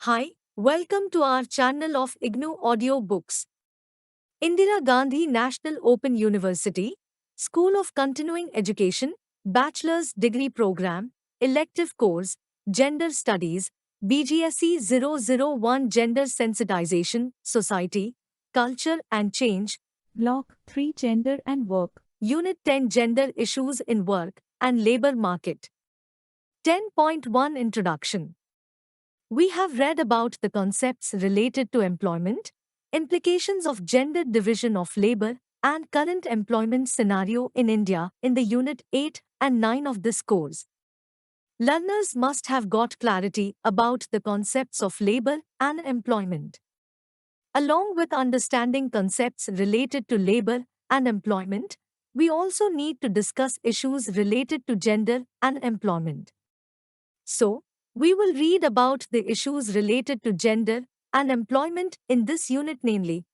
Hi, welcome to our channel of IGNOU Audiobooks. Indira Gandhi National Open University, School of Continuing Education, Bachelor's Degree Program, Elective Course, Gender Studies, BGSE-001 Gender Sensitization, Society, Culture and Change, Block 3 Gender and Work. Unit 10 Gender Issues in Work and Labor Market. 10.1 Introduction. We have read about the concepts related to employment, implications of gender division of labor, and current employment scenario in India in the Unit 8 and 9 of this course. Learners must have got clarity about the concepts of labor and employment. Along with understanding concepts related to labor and employment, we also need to discuss issues related to gender and employment. So, we will read about the issues related to gender and employment in this unit, namely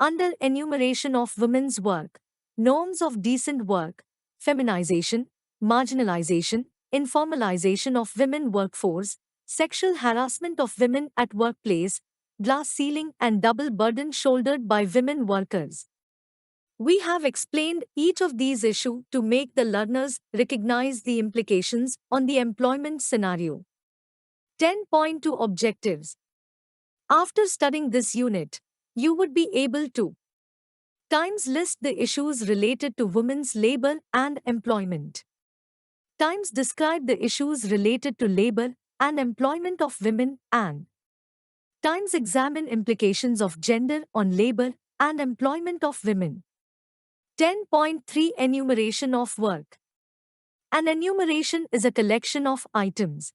under enumeration of women's work, norms of decent work, feminization, marginalization, informalization of women workforce, sexual harassment of women at workplace, glass ceiling and double burden shouldered by women workers. We have explained each of these issues to make the learners recognize the implications on the employment scenario. 10.2 Objectives. After studying this unit, you would be able to times list the issues related to women's labor and employment. Times describe the issues related to labor and employment of women and times examine implications of gender on labor and employment of women. 10.3 Enumeration of work. An enumeration is a collection of items.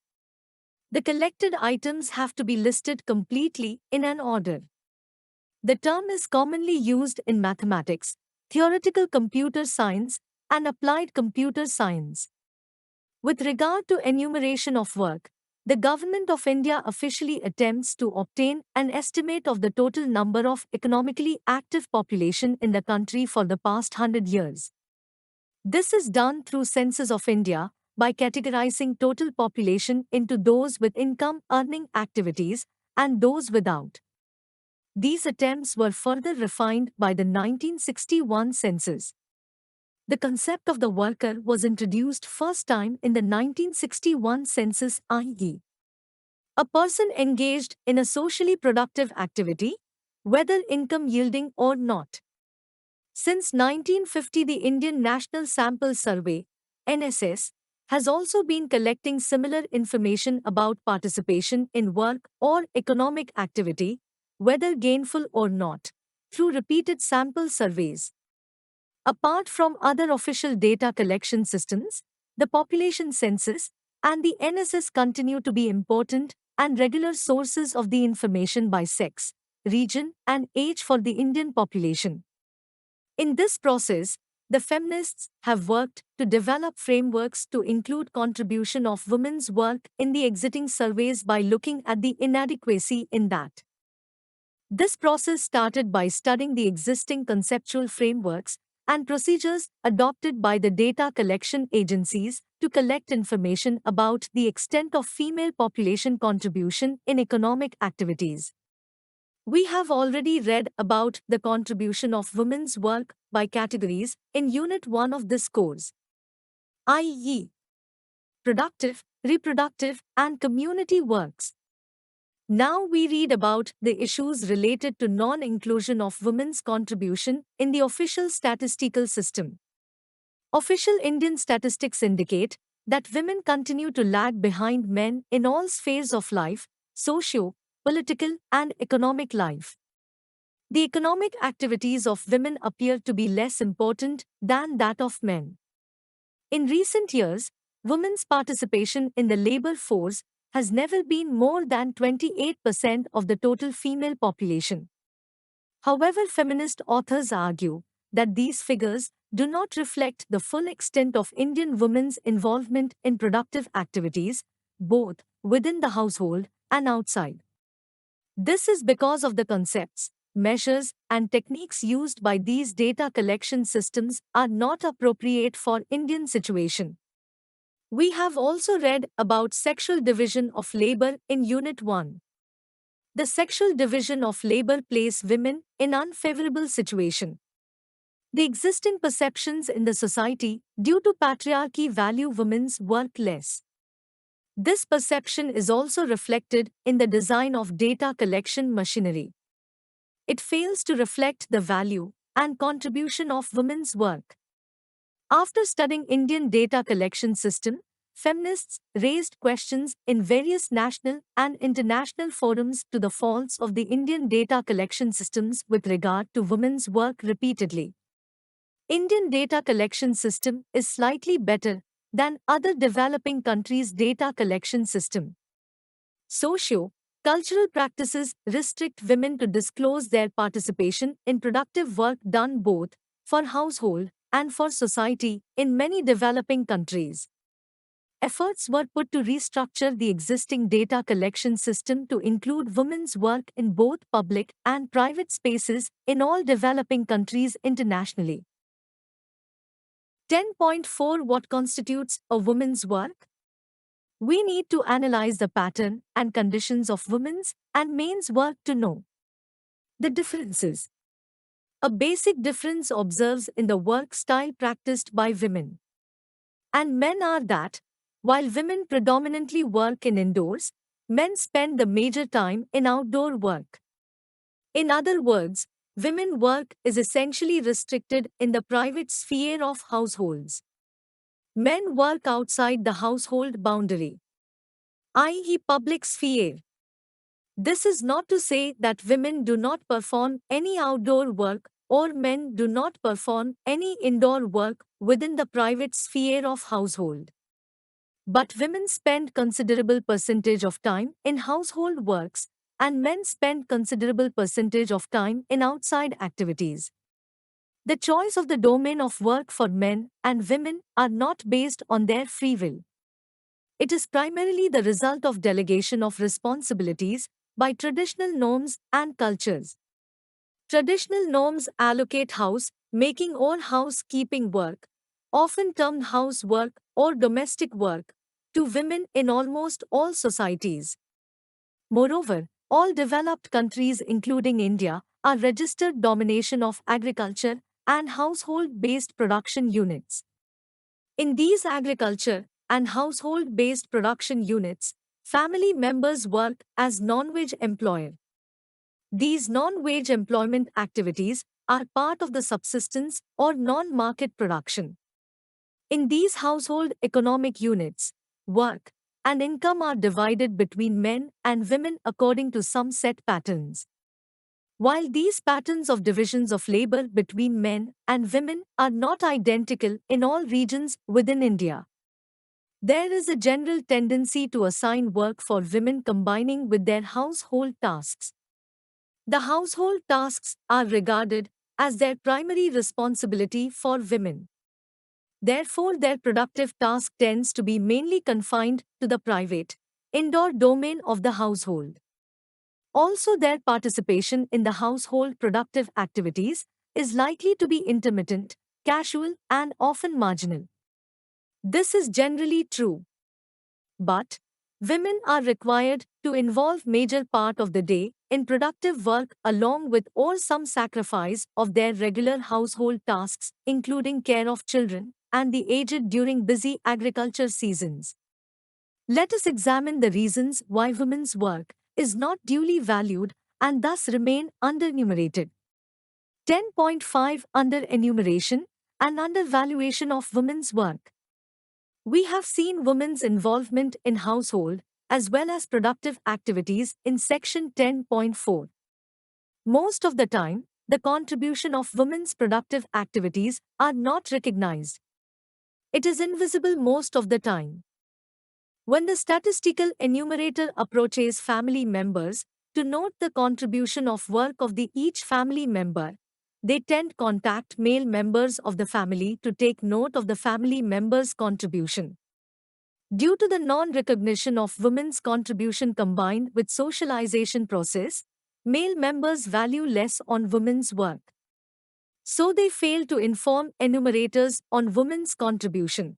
The collected items have to be listed completely in an order. The term is commonly used in mathematics, theoretical computer science, and applied computer science. With regard to enumeration of work, the Government of India officially attempts to obtain an estimate of the total number of economically active population in the country for the past 100 years. This is done through Census of India, by categorizing total population into those with income-earning activities and those without. These attempts were further refined by the 1961 census. The concept of the worker was introduced first time in the 1961 census, i.e., a person engaged in a socially productive activity, whether income-yielding or not. Since 1950, the Indian National Sample Survey, NSS, has also been collecting similar information about participation in work or economic activity, whether gainful or not, through repeated sample surveys. Apart from other official data collection systems, the population census and the NSS continue to be important and regular sources of the information by sex, region, and age for the Indian population. In this process, the feminists have worked to develop frameworks to include contribution of women's work in the exiting surveys by looking at the inadequacy in that. This process started by studying the existing conceptual frameworks and procedures adopted by the data collection agencies to collect information about the extent of female population contribution in economic activities. We have already read about the contribution of women's work by categories in Unit 1 of this course, i.e., productive, reproductive, and community works. Now we read about the issues related to non-inclusion of women's contribution in the official statistical system. Official Indian statistics indicate that women continue to lag behind men in all spheres of life, socio, political, and economic life. The economic activities of women appear to be less important than that of men. In recent years, women's participation in the labor force has never been more than 28% of the total female population. However, feminist authors argue that these figures do not reflect the full extent of Indian women's involvement in productive activities, both within the household and outside. This is because of the concepts, measures, and techniques used by these data collection systems are not appropriate for Indian situation. We have also read about sexual division of labor in Unit 1. The sexual division of labor place women in unfavorable situation. The existing perceptions in the society due to patriarchy value women's work less. This perception is also reflected in the design of data collection machinery. It fails to reflect the value and contribution of women's work. After studying Indian data collection system, feminists raised questions in various national and international forums to the faults of the Indian data collection systems with regard to women's work repeatedly. Indian data collection system is slightly better than other developing countries' data collection system. Socio-cultural practices restrict women to disclose their participation in productive work done both for household and for society in many developing countries. Efforts were put to restructure the existing data collection system to include women's work in both public and private spaces in all developing countries internationally. 10.4 What constitutes a woman's work? We need to analyze the pattern and conditions of women's and men's work to know the differences. A basic difference observes in the work style practiced by women and men are that, while women predominantly work in indoors, men spend the major time in outdoor work. In other words, women work is essentially restricted in the private sphere of households. Men work outside the household boundary, i.e., public sphere. This is not to say that women do not perform any outdoor work or men do not perform any indoor work within the private sphere of household. But women spend considerable percentage of time in household works and men spend considerable percentage of time in outside activities. The choice of the domain of work for men and women are not based on their free will. It is primarily the result of delegation of responsibilities by traditional norms and cultures. Traditional norms allocate house making or housekeeping work, often termed housework or domestic work, to women in almost all societies. Moreover, all developed countries including India are registered domination of agriculture and household-based production units. In these agriculture and household-based production units, family members work as non-wage employer. These non-wage employment activities are part of the subsistence or non-market production. In these household economic units, work and income are divided between men and women according to some set patterns. While these patterns of divisions of labor between men and women are not identical in all regions within India, there is a general tendency to assign work for women combining with their household tasks. The household tasks are regarded as their primary responsibility for women. Therefore, their productive task tends to be mainly confined to the private, indoor domain of the household. Also, their participation in the household productive activities is likely to be intermittent, casual, and often marginal. This is generally true. But women are required to involve major part of the day in productive work along with or some sacrifice of their regular household tasks, including care of children and the aged during busy agriculture seasons. Let us examine the reasons why women's work is not duly valued and thus remain underenumerated. 10.5 Under enumeration and undervaluation of women's work. We have seen women's involvement in household as well as productive activities in section 10.4. Most of the time, the contribution of women's productive activities are not recognized. It is invisible most of the time. When the statistical enumerator approaches family members to note the contribution of work of each family member, they tend contact male members of the family to take note of the family member's contribution. Due to the non-recognition of women's contribution combined with socialization process, male members value less on women's work. So they fail to inform enumerators on women's contribution.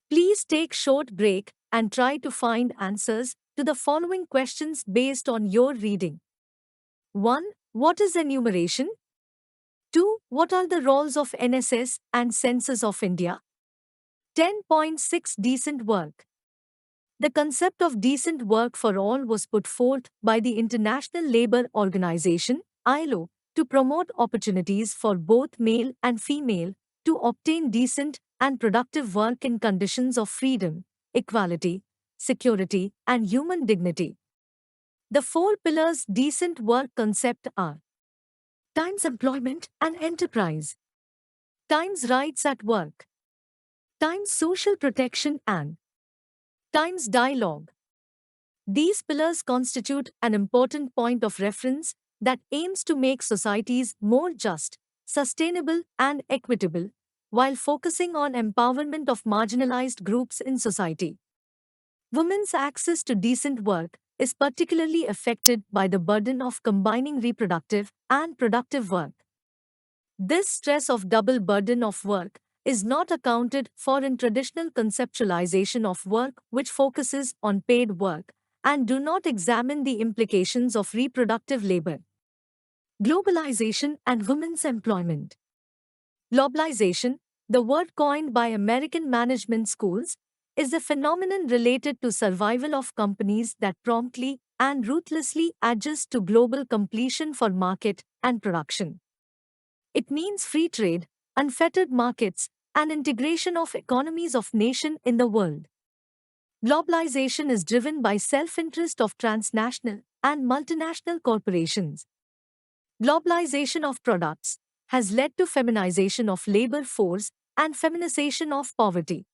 Please take short break and try to find answers to the following questions based on your reading. 1. What is enumeration? 2. What are the roles of NSS and Census of India? 10.6 Decent work. The concept of decent work for all was put forth by the International Labour Organization, ILO, to promote opportunities for both male and female to obtain decent and productive work in conditions of freedom, equality, security, and human dignity. The four pillars decent work concept are times employment and enterprise, times rights at work, times social protection and times dialogue. These pillars constitute an important point of reference that aims to make societies more just, sustainable, and equitable, while focusing on empowerment of marginalized groups in society. Women's access to decent work is particularly affected by the burden of combining reproductive and productive work. This stress of double burden of work is not accounted for in traditional conceptualization of work, which focuses on paid work and do not examine the implications of reproductive labor. Globalization and women's employment. Globalization, the word coined by American management schools, is a phenomenon related to survival of companies that promptly and ruthlessly adjust to global competition for market and production. It means free trade, unfettered markets, and integration of economies of nation in the world. Globalization is driven by self-interest of transnational and multinational corporations. Globalization of products has led to feminization of labor force and feminization of poverty.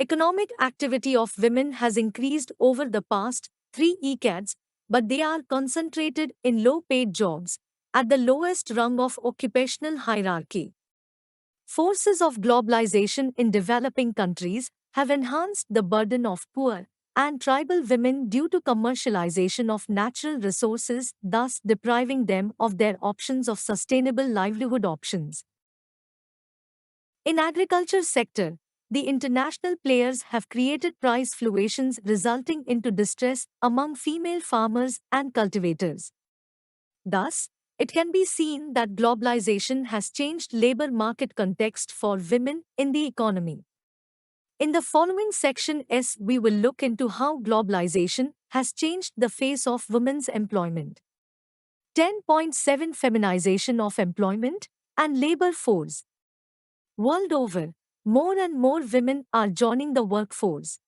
Economic activity of women has increased over the past 3 decades, but they are concentrated in low-paid jobs at the lowest rung of occupational hierarchy. Forces of globalization in developing countries have enhanced the burden of poor and tribal women due to commercialization of natural resources, thus depriving them of their options of sustainable livelihood options. In agriculture sector, the international players have created price fluctuations resulting into distress among female farmers and cultivators. Thus, it can be seen that globalization has changed labor market context for women in the economy. In the following section S, we will look into how globalization has changed the face of women's employment. 10.7 Feminization of employment and labor force. World over, more and more women are joining the workforce.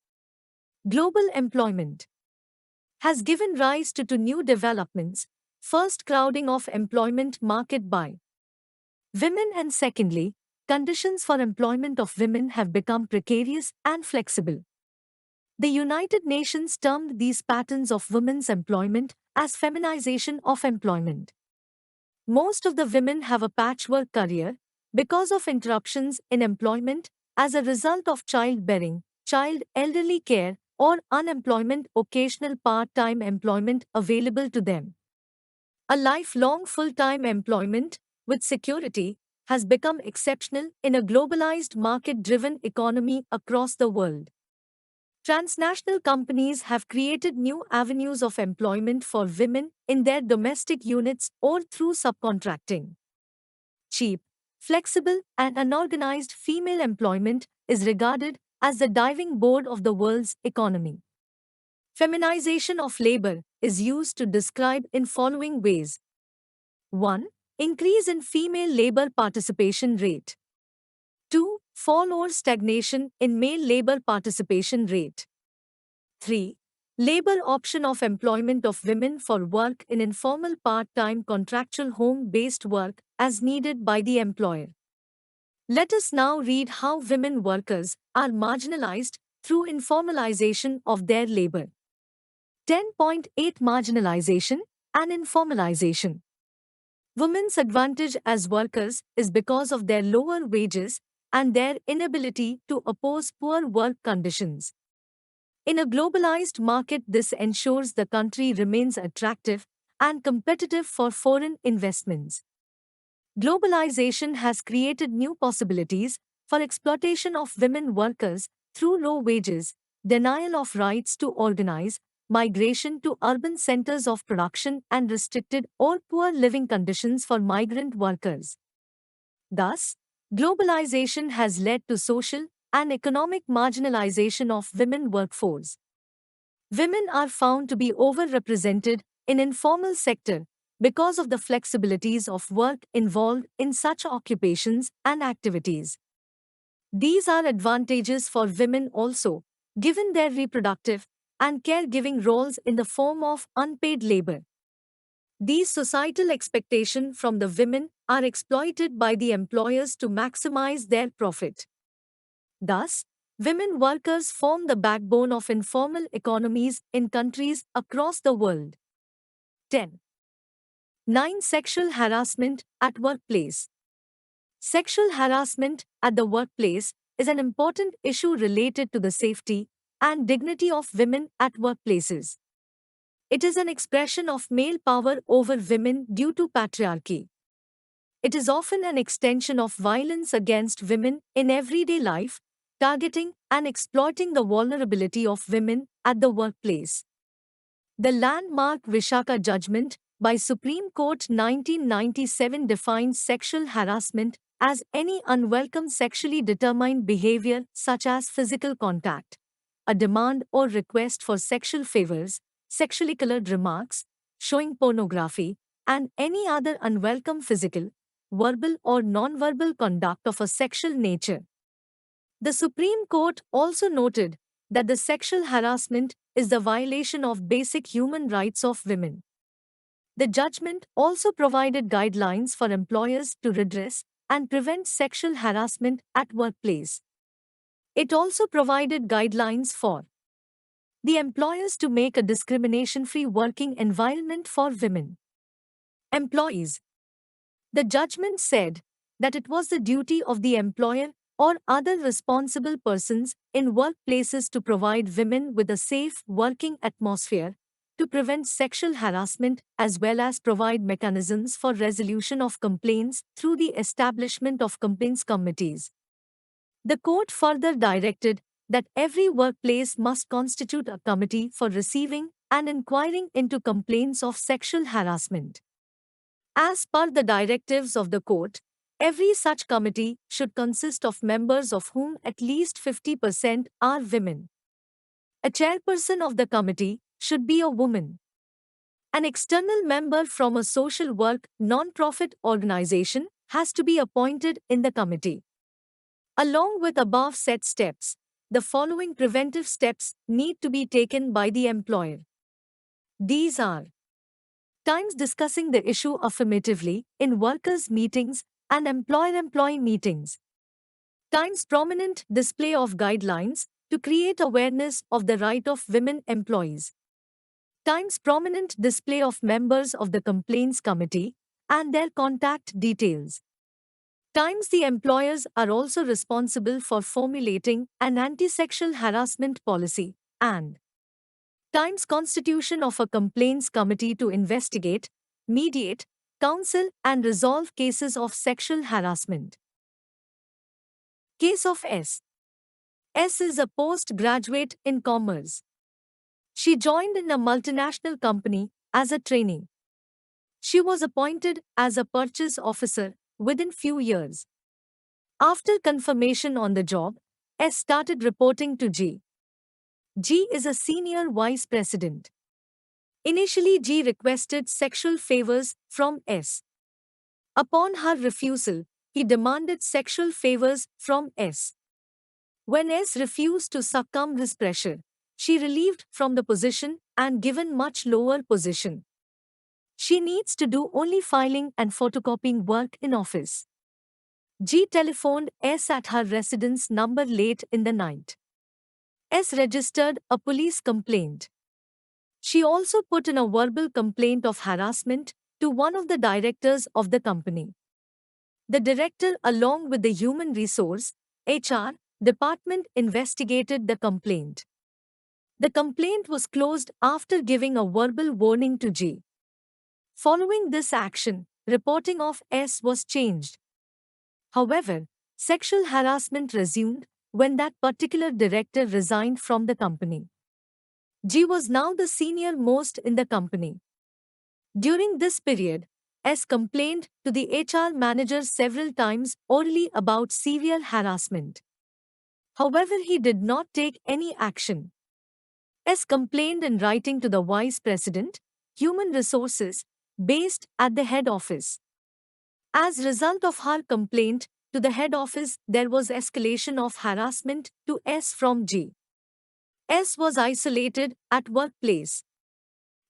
Global employment has given rise to two new developments. First, crowding of employment market by women, and secondly, conditions for employment of women have become precarious and flexible. The United Nations termed these patterns of women's employment as feminization of employment. Most of the women have a patchwork career because of interruptions in employment as a result of childbearing, child elderly care, or unemployment, occasional part-time employment available to them. A lifelong full-time employment with security has become exceptional in a globalized market-driven economy across the world. Transnational companies have created new avenues of employment for women in their domestic units or through subcontracting. Cheap, flexible, and unorganized female employment is regarded as the diving board of the world's economy. Feminization of labor is used to describe in following ways. 1. Increase in female labor participation rate. 2. Fall or stagnation in male labor participation rate. 3. Labor option of employment of women for work in informal part-time contractual home-based work as needed by the employer. Let us now read how women workers are marginalized through informalization of their labor. 10.8 Marginalization and informalization. Women's advantage as workers is because of their lower wages and their inability to oppose poor work conditions. In a globalized market, this ensures the country remains attractive and competitive for foreign investments. Globalization has created new possibilities for exploitation of women workers through low wages, denial of rights to organize, migration to urban centers of production and restricted or poor living conditions for migrant workers. Thus, globalization has led to social and economic marginalization of women workforce. Women are found to be overrepresented in informal sector because of the flexibilities of work involved in such occupations and activities. These are advantages for women also, given their reproductive and caregiving roles in the form of unpaid labor. These societal expectations from the women are exploited by the employers to maximize their profit. Thus, women workers form the backbone of informal economies in countries across the world. 10. 9. Sexual harassment at workplace. Sexual harassment at the workplace is an important issue related to the safety and dignity of women at workplaces. It is an expression of male power over women due to patriarchy. It is often an extension of violence against women in everyday life, targeting and exploiting the vulnerability of women at the workplace. The landmark Vishaka judgment by Supreme Court 1997 defines sexual harassment as any unwelcome sexually determined behavior such as physical contact, a demand or request for sexual favors, sexually colored remarks, showing pornography, and any other unwelcome physical, verbal or non-verbal conduct of a sexual nature. The Supreme Court also noted that the sexual harassment is the violation of basic human rights of women. The judgment also provided guidelines for employers to redress and prevent sexual harassment at workplace. It also provided guidelines for the employers to make a discrimination-free working environment for women. Employees. The judgment said that it was the duty of the employer or other responsible persons in workplaces to provide women with a safe working atmosphere, to prevent sexual harassment as well as provide mechanisms for resolution of complaints through the establishment of complaints committees. The court further directed that every workplace must constitute a committee for receiving and inquiring into complaints of sexual harassment. As per the directives of the court, every such committee should consist of members of whom at least 50% are women. A chairperson of the committee should be a woman. An external member from a social work non-profit organization has to be appointed in the committee. Along with above said steps, the following preventive steps need to be taken by the employer. These are times discussing the issue affirmatively in workers' meetings and employer-employee meetings. Times prominent display of guidelines to create awareness of the right of women employees. Times prominent display of members of the complaints committee and their contact details. Times the employers are also responsible for formulating an anti-sexual harassment policy, and times constitution of a complaints committee to investigate, mediate, counsel and resolve cases of sexual harassment. Case of S. S is a postgraduate in commerce. She joined in a multinational company as a trainee. She was appointed as a purchase officer within few years. After confirmation on the job, S started reporting to G. G is a senior vice president. Initially, G requested sexual favors from S. Upon her refusal, he demanded sexual favors from S. When S refused to succumb his pressure, she relieved from the position and given much lower position. She needs to do only filing and photocopying work in office. G telephoned S at her residence number late in the night. S registered a police complaint. She also put in a verbal complaint of harassment to one of the directors of the company. The director, along with the Human Resource (HR) department, investigated the complaint. The complaint was closed after giving a verbal warning to G. Following this action, reporting of S was changed. However, sexual harassment resumed when that particular director resigned from the company. G was now the senior most in the company. During this period, S complained to the HR manager several times orally about severe harassment. However, he did not take any action. S complained in writing to the Vice President, Human Resources, based at the head office. As a result of her complaint to the head office, there was escalation of harassment to S from G. S was isolated at workplace.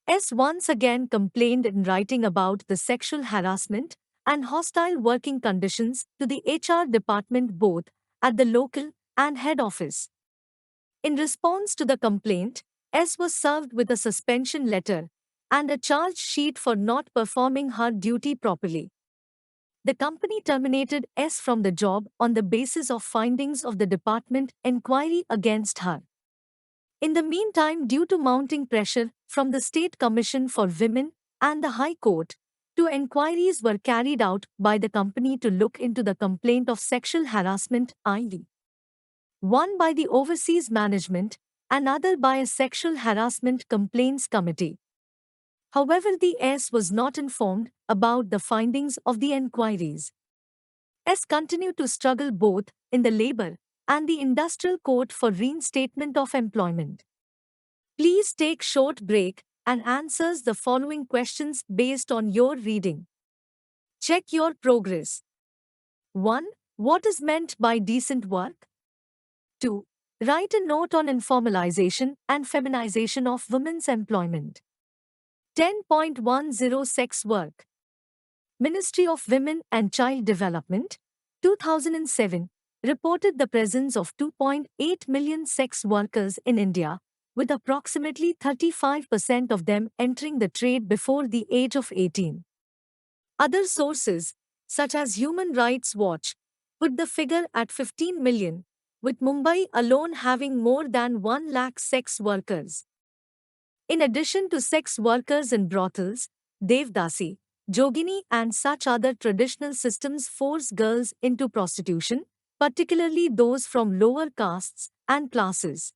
S once again complained in writing about the sexual harassment and hostile working conditions to the HR department both at the local and head office. In response to the complaint, S was served with a suspension letter and a charge sheet for not performing her duty properly. The company terminated S from the job on the basis of findings of the department inquiry against her. In the meantime, due to mounting pressure from the State Commission for Women and the High Court, two inquiries were carried out by the company to look into the complaint of sexual harassment, i.e., one by the Overseas Management, another by a Sexual Harassment Complaints Committee. However, the S was not informed about the findings of the inquiries. S continued to struggle both in the labor and the industrial court for reinstatement of employment. Please take short break and answers the following questions based on your reading. Check your progress. 1. What is meant by decent work? 2. Write a note on informalization and feminization of women's employment. 10.10 Sex work. Ministry of Women and Child Development, 2007, reported the presence of 2.8 million sex workers in India, with approximately 35% of them entering the trade before the age of 18. Other sources, such as Human Rights Watch, put the figure at 15 million, with Mumbai alone having more than 1 lakh sex workers. In addition to sex workers in brothels, Devdasi, Jogini and such other traditional systems force girls into prostitution, particularly those from lower castes and classes.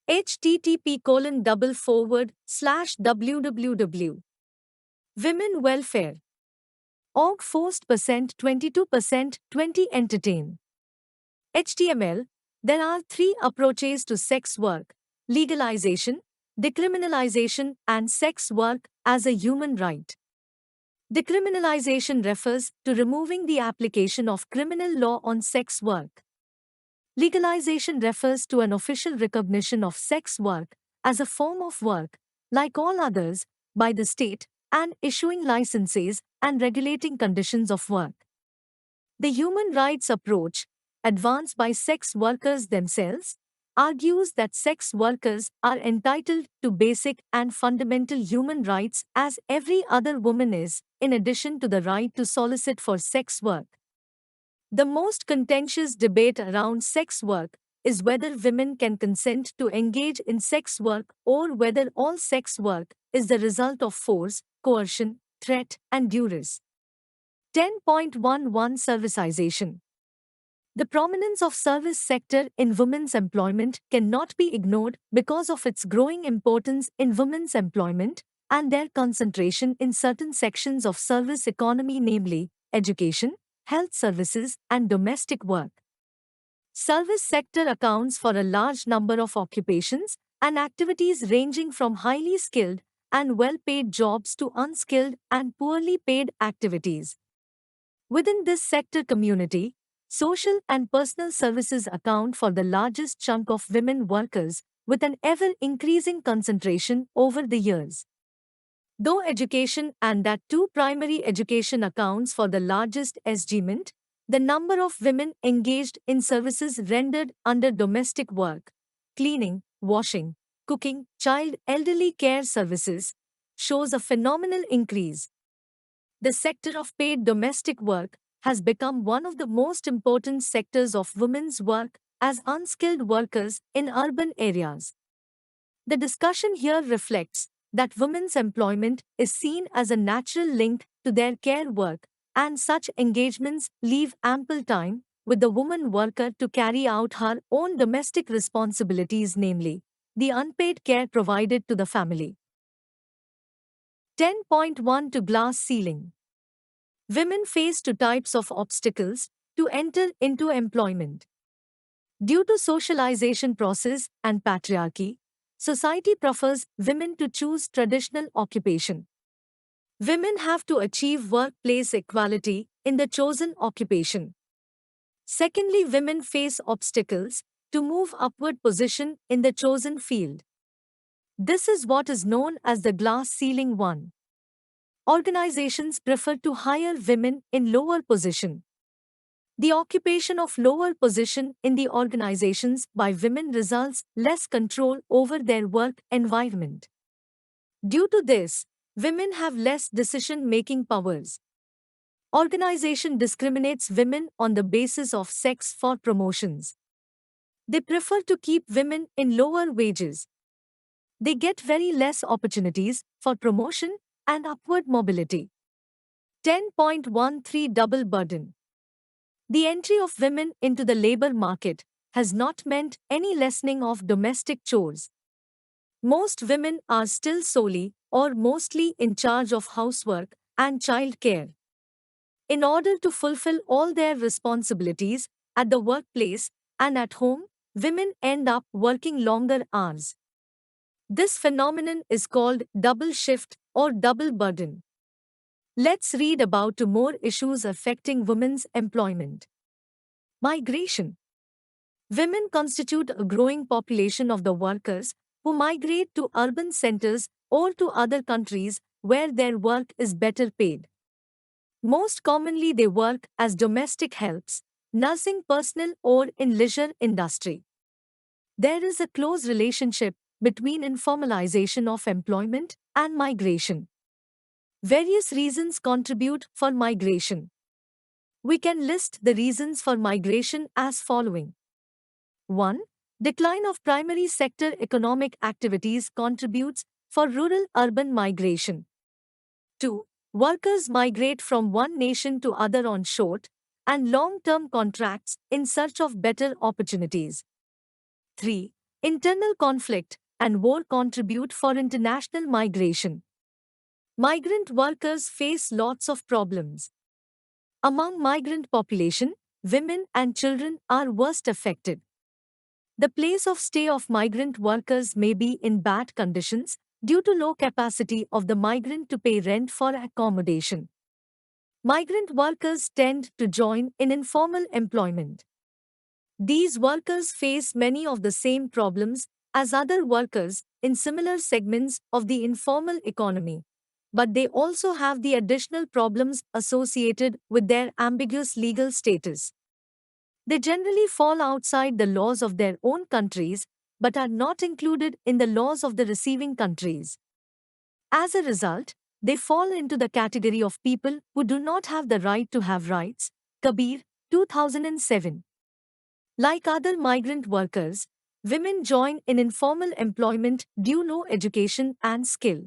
http://www. Women Welfare. Org forced percent 22% 20 entertain. HTML. There are three approaches to sex work: legalization, decriminalization, and sex work as a human right. Decriminalization refers to removing the application of criminal law on sex work. Legalization refers to an official recognition of sex work as a form of work, like all others, by the state and issuing licenses and regulating conditions of work. The human rights approach, advanced by sex workers themselves, argues that sex workers are entitled to basic and fundamental human rights as every other woman is, in addition to the right to solicit for sex work. The most contentious debate around sex work is whether women can consent to engage in sex work or whether all sex work is the result of force, coercion, threat, and duress. 10.11 Servicization. The prominence of service sector in women's employment cannot be ignored because of its growing importance in women's employment and their concentration in certain sections of service economy, namely education, health services, and domestic work. Service sector accounts for a large number of occupations and activities ranging from highly skilled and well-paid jobs to unskilled and poorly paid activities. Within this sector community, social and personal services account for the largest chunk of women workers, with an ever-increasing concentration over the years. Though education, and that too primary education, accounts for the largest segment, the number of women engaged in services rendered under domestic work, cleaning, washing, cooking, child elderly care services, shows a phenomenal increase. The sector of paid domestic work has become one of the most important sectors of women's work as unskilled workers in urban areas. The discussion here reflects that women's employment is seen as a natural link to their care work, and such engagements leave ample time with the woman worker to carry out her own domestic responsibilities, namely the unpaid care provided to the family. 10.1 to glass ceiling. Women face two types of obstacles to enter into employment. Due to socialization process and patriarchy, society prefers women to choose traditional occupation. Women have to achieve workplace equality in the chosen occupation. Secondly, women face obstacles to move upward position in the chosen field. This is what is known as the glass ceiling 1. Organizations prefer to hire women in lower position. The occupation of lower position in the organizations by women results less control over their work environment. Due to this, women have less decision-making powers. Organization discriminates women on the basis of sex for promotions. They prefer to keep women in lower wages. They get very less opportunities for promotion and upward mobility. 10.13 Double burden. The entry of women into the labor market has not meant any lessening of domestic chores. Most women are still solely or mostly in charge of housework and child care. In order to fulfill all their responsibilities at the workplace and at home, women end up working longer hours. This phenomenon is called double shift or double burden. Let's read about two more issues affecting women's employment. Migration. Women constitute a growing population of the workers who migrate to urban centers or to other countries where their work is better paid. Most commonly they work as domestic helps, nursing personnel or in leisure industry. There is a close relationship between informalization of employment and migration. Various reasons contribute for migration. We can list the reasons for migration as following. 1. Decline of primary sector economic activities contributes for rural-urban migration. 2. Workers migrate from one nation to other on short and long-term contracts in search of better opportunities. 3. Internal conflict and war contribute for international migration. Migrant workers face lots of problems. Among migrant population, women and children are worst affected. The place of stay of migrant workers may be in bad conditions due to low capacity of the migrant to pay rent for accommodation. Migrant workers tend to join in informal employment. These workers face many of the same problems as other workers in similar segments of the informal economy, but they also have the additional problems associated with their ambiguous legal status. They generally fall outside the laws of their own countries but are not included in the laws of the receiving countries. As a result, they fall into the category of people who do not have the right to have rights. Kabir, 2007. Like other migrant workers, women join in informal employment due to no education and skill.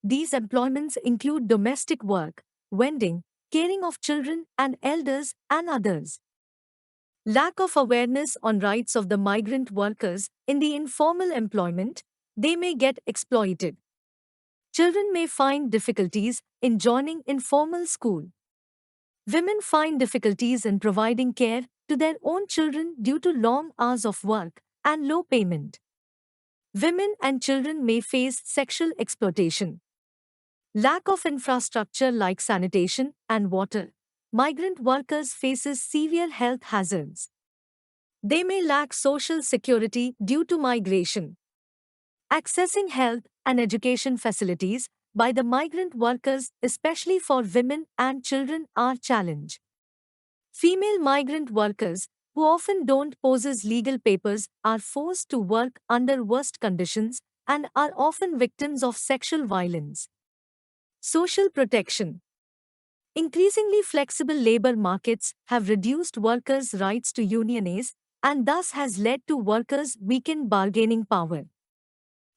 These employments include domestic work, vending, caring of children and elders, and others. Lack of awareness on rights of the migrant workers in the informal employment, they may get exploited. Children may find difficulties in joining informal school. Women find difficulties in providing care to their own children due to long hours of work and low payment. Women and children may face sexual exploitation. Lack of infrastructure like sanitation and water. Migrant workers faces severe health hazards. They may lack social security due to migration. Accessing health and education facilities by the migrant workers, especially for women and children, are challenged. Female migrant workers, who often don't possess legal papers, are forced to work under worst conditions and are often victims of sexual violence. Social protection. Increasingly flexible labor markets have reduced workers' rights to unionize and thus has led to workers' weakened bargaining power.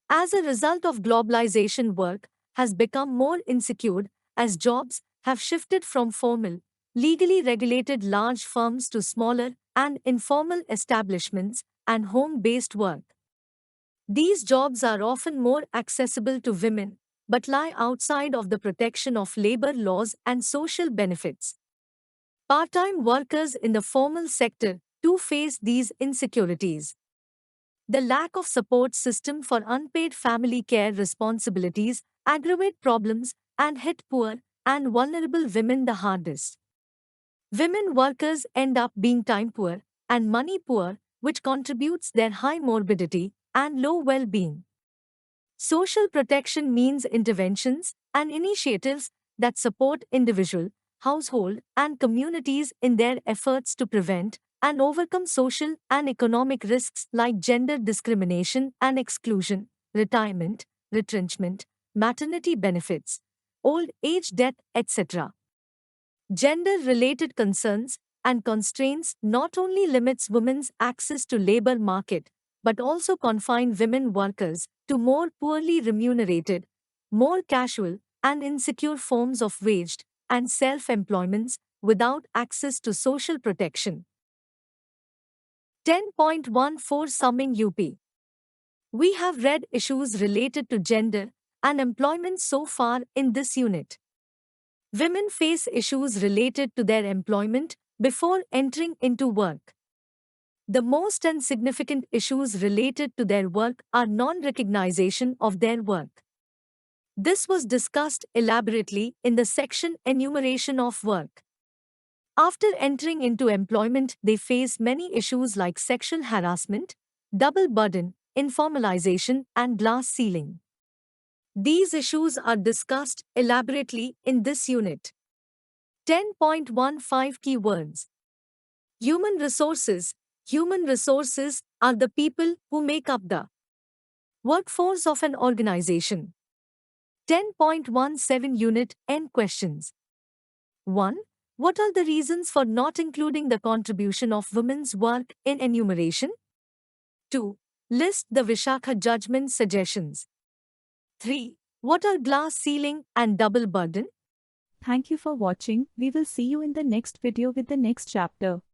As a result of globalization, work has become more insecure as jobs have shifted from formal, legally regulated large firms to smaller and informal establishments and home-based work. These jobs are often more accessible to women, but lie outside of the protection of labor laws and social benefits. Part-time workers in the formal sector too face these insecurities. The lack of support system for unpaid family care responsibilities aggravate problems and hit poor and vulnerable women the hardest. Women workers end up being time poor and money poor, which contributes their high morbidity and low well-being. Social protection means interventions and initiatives that support individual, household, and communities in their efforts to prevent and overcome social and economic risks like gender discrimination and exclusion, retirement, retrenchment, maternity benefits, old age death, etc. Gender-related concerns and constraints not only limits women's access to labor market but also confine women workers to more poorly remunerated, more casual and insecure forms of waged and self-employments without access to social protection. 10.14 Summing UP. We have read issues related to gender and employment so far in this unit. Women face issues related to their employment before entering into work. The most and significant issues related to their work are non-recognition of their work. This was discussed elaborately in the section Enumeration of Work. After entering into employment, they face many issues like sexual harassment, double burden, informalization, and glass ceiling. These issues are discussed elaborately in this unit. 10.15 Keywords. Human resources. Human resources are the people who make up the workforce of an organization. 10.17 Unit End questions. 1. What are the reasons for not including the contribution of women's work in enumeration? 2. List the Vishakha judgment suggestions. 3. What are glass ceiling and double burden? Thank you for watching. We will see you in the next video with the next chapter.